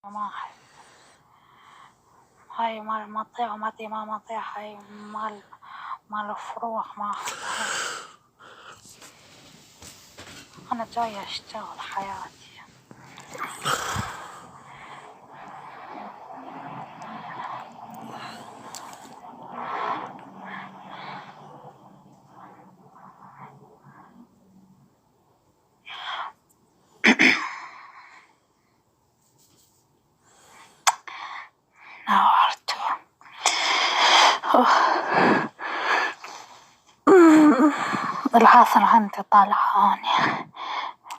ما هاي مال مطيع ومتي ما مطيع، هاي مال الفروع ما أحبها. أنا جاية أشتغل حياتي. نورتو. الحاصل عندي طلعاني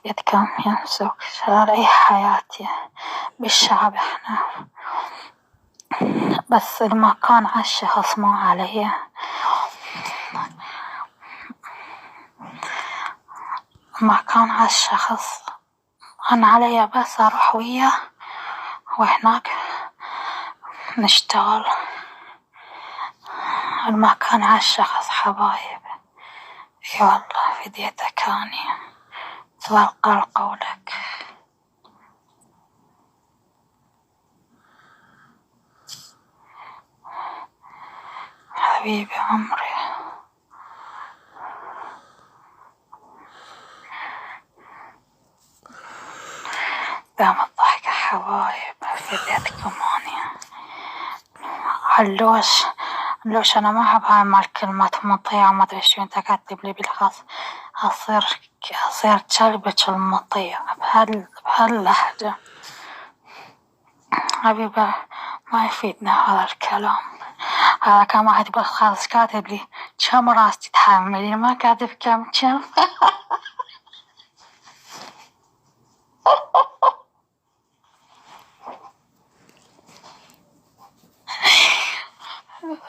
بدكم ينسوك شارع حياتي بالشعب احنا، بس المكان عالشخص مو علي. المكان عالشخص، أنا علي بس أروح وياه وهناك نشتغل. المكان عالشخص حبايب. اي والله فديتك اني تبقى قولك حبيبي عمري. دام الضحكة حبايب فديتكم اني. علوش انا ما احب هاي مال كلمة مطيع وما ادري شو انت كاتب لي بالخاص. اصير كلبك المطيع بهاللهجة حبيبة. ما يفيدنا هذا الكلام. هذا كان واحد بالخاص كاتب لي كم راس تتحملين، ما كاتب كم.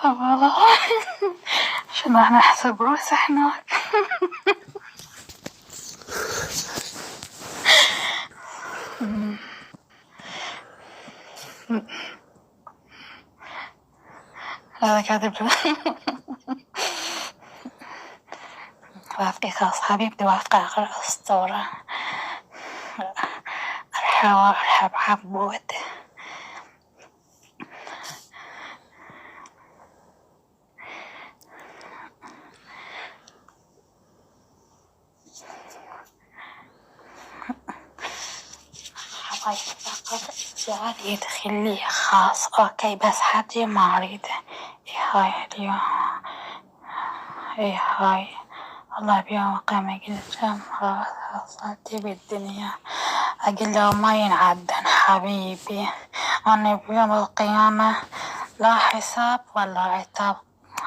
والله شنو احنا نحسب روس احنا. هذا كاتب وافقي خلاص حبيبتي، وافقي آخر الأسطورة. الحب حبوت. حبايب فقط جعل يدخل لي خاص اوكي، بس حدي ما اريده. هاي اليوم هاي الله بيوم قام قلت كم حصلتي بالدنيا. أقول له ما ينعدن حبيبي، أنا بيوم القيامة لا حساب ولا عتاب،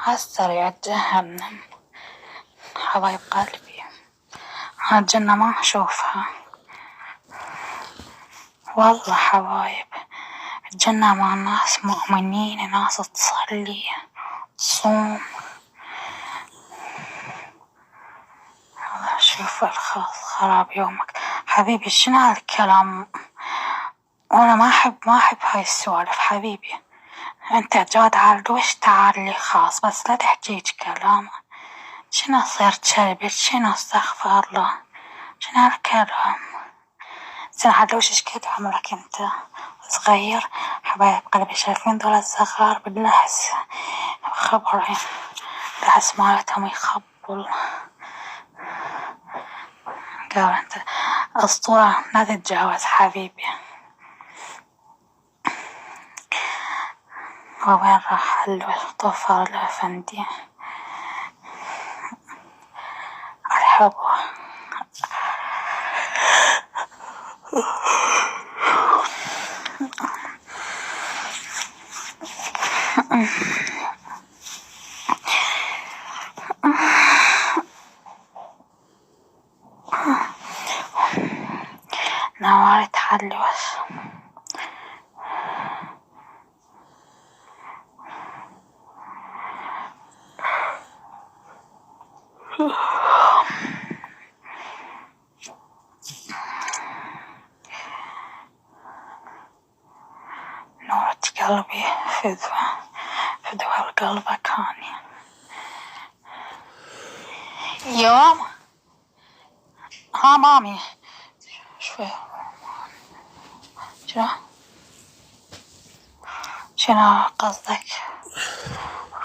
هالسريع جهنم. حبايب قلبي هالجنة ما أشوفها والله حبايب. الجنة مع ناس مؤمنين، ناس تصلي تصوم. شوف الخاص خراب يومك حبيبي. شنو هالكلام؟ وانا ما احب هاي السوالف حبيبي. انت جاد عالدوش تعال لي خاص، بس لا تحكيج كلام. شنو صير كلبك؟ شنو استغفر الله؟ شنو هالكلام؟ زين عالدوش ايش قد عمرك انت؟ صغير حبايب قلبي. شايفين دول الصغار باللحس خبرين، اللحس مالتهم يخبل. قال انت اسطورة لا تتجاوز حبيبي. وين راح الطفر الأفندي؟ أرحبه. نوار تحلوش. نورة قلبي فدوى القلب كاني يوم. ها مامي شوي. شنو شنو قصدك؟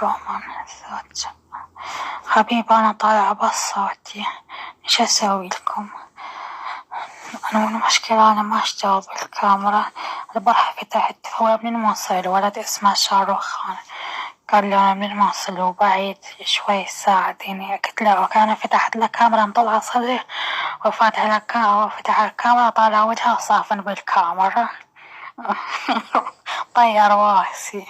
رومان الصوت. حبيبي أنا طالعة بس صوتي، إيش أسوي لكم؟ أنا من المشكلة أنا ما أشتغل بالكاميرا. البارحة فتحت هو من الموصل ولد اسمه شاروخ خان، قال لي أنا من الموصل وبعيد شوي ساعديني. قلت له وكان فتحت له كاميرا مطلع صدري وفتح الكاميرا طالع وجهه صافن بالكاميرا. طير واسي.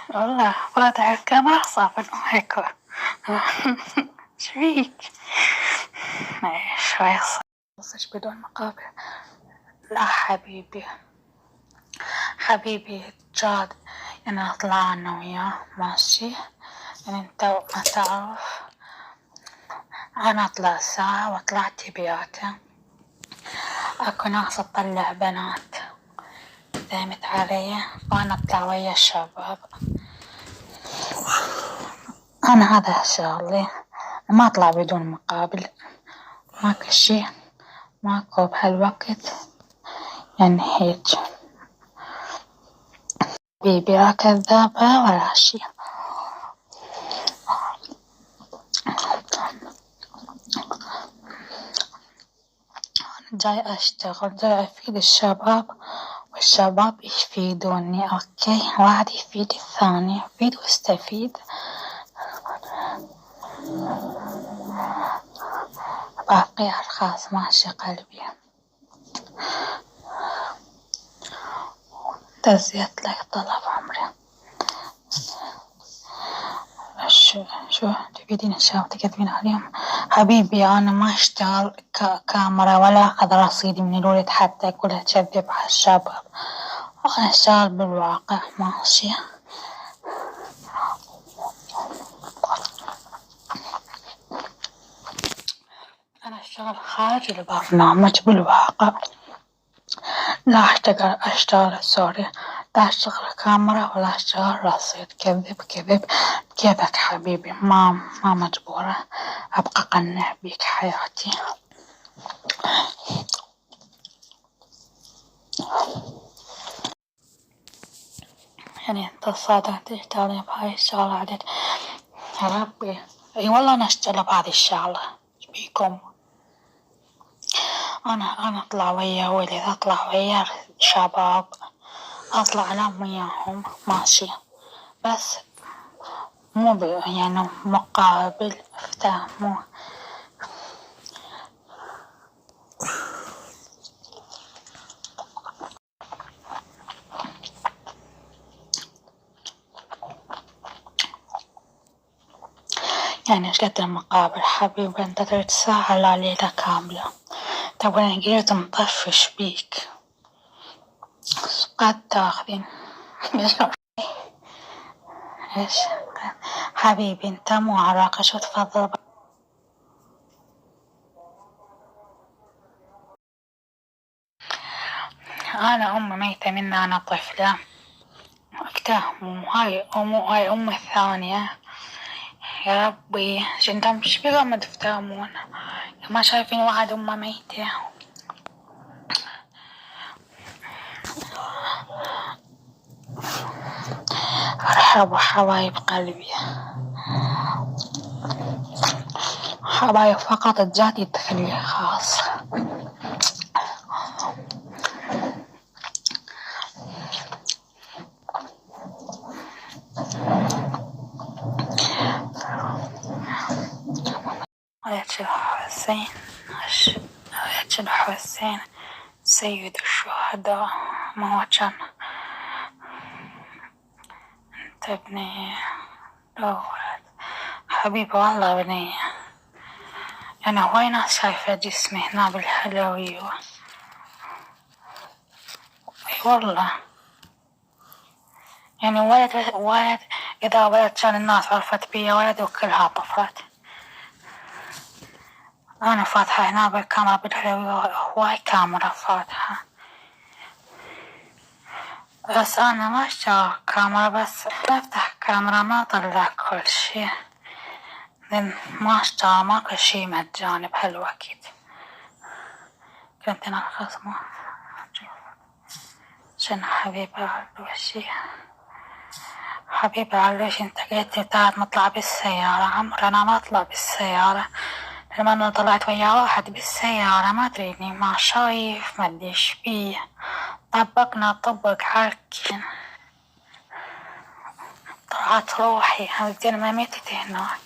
والله فاتح الكاميرا صافن هيك. شفيك؟ شوي صوصش بدون مقابل. لا حبيبي، حبيبي جاد، أنا أطلع أنا وياه ماشي، يعني أنت ما تعرف أنا أطلع ساعة وطلعت بياته. أكو ناس تطلع بنات فهمت علي، وأنا أطلع ويا الشباب. أنا هذا شغلي، ما أطلع بدون مقابل، ماكو شي، ماكو بهالوقت يعني هيج. حبيبي لا كذابة ولا شي. جاي أشتغل، جاي أفيد الشباب والشباب يفيدوني. أوكي، واحد يفيد الثاني، يفيد واستفيد. باقي الخاص ماشي قلبي. دزيت لك طلب عمري. شو تبيدين الشباب تكذبين عليهم؟ حبيبي أنا ما أشتغل كاميرا ولا أخذ رصيدي من الولد حتى أقولها تكذب على الشباب. أنا أشتغل بالواقع ماشي. أنا أشتغل خارج البرنامج بالواقع، لا أشتغل سوري، لا أشتغل كاميرا ولا أشتغل رصيد. كذب كذب كيفك حبيبي، ما مجبورة أبقى أقنع بيك حياتي. يعني أنت صادق تشتغلي بهاي الشغلة عدد؟ يا ربي اي والله أنا أشتغل بهذي الشغلة. ايش بيكم؟ أنا أطلع ويا ولد، أطلع ويا شباب، أطلع أنام وياهم ماشي، بس مو يعني مقابل افتهموا. يعني ايش قد المقابل حبيبي؟ انت تريد ساعة لا ليلة كاملة، طب انا قلت مطفش بيك قد تاخذين. ايش حبيبي انت مو عراقة، شو تفضل؟ انا امي ميتة من انا طفلة، اكتهموا هاي امي الثانية. يا ربي انتم مش بقى ما تفتهمون، ما شايفين واحد امه ميتة؟ مرحبا حبايب قلبي، حبايب فقط الجاتي تخلي خاص. آية الحسين، آية الحسين سيد الشهداء. ما هو كان انت ابني؟ لا ولد حبيبي والله ابني. أنا هواي ناس شايفة جسمي هنا بالحلوية. اي والله يعني ولد إذا ولد كان الناس عرفت بيا ولد وكلها طفرت. أنا فاتحة هنا بالكاميرا بالحلوية، هواي كاميرا فاتحة، بس أنا ما أشتغل كاميرا، بس أفتح كاميرا ما أطلع كل شي، لأن ما أشتغل ماكو شي مجاني بهالوقت. كنت أنا الخصم عشان حبيبي علوشي. حبيبي علوش انت قلت تعال نطلع بالسيارة. عمري انا ما اطلع بالسيارة. لما انا طلعت ويا واحد بالسيارة ما ادري اني ما شايف ما ادريش بيه. طبقنا طبق عركن. طلعت روحي هالزين ما ماتت هناك.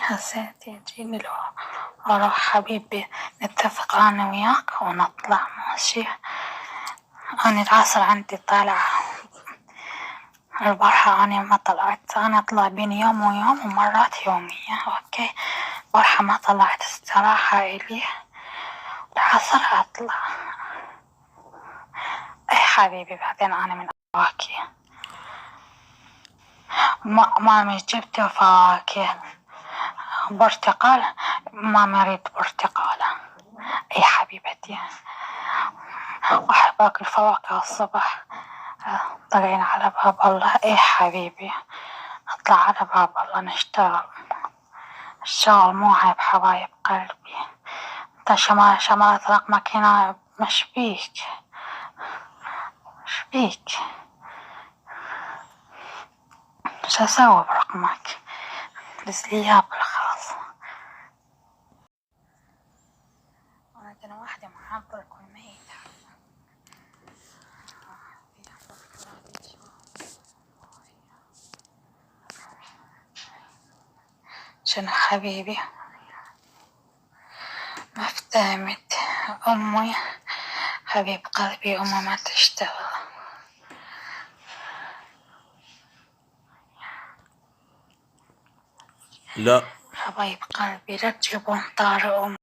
حسيت يجيني لو اروح حبيبي نتفق انا وياك ونطلع ماشي. أنا العصر عندي طالعة البارحة. أنا ما طلعت. أنا أطلع بين يوم ويوم ومرات يومية. أوكي البارحة ما طلعت استراحة إلي. العصر أطلع. إيه حبيبي بعدين أنا من فواكه. ما مش جبت فواكه. برتقال ما مريت برتقالة. إيه حبيبتي وأحب أكل فواكه الصبح. طالعين على باب الله. إيه حبيبي نطلع على باب الله نشتغل. الشغل مو عيب حبايب قلبي. انت شمالة رقمك هنا مش بيك. شو اسوي برقمك؟ دزلي اياه بالخاص. انا واحدة معبرك والميت شنو حبيبي ما افتهمت. امي حبيب قلبي امي ما تشتغل. لا حبايب قلبي لا تجيبون طارق امي.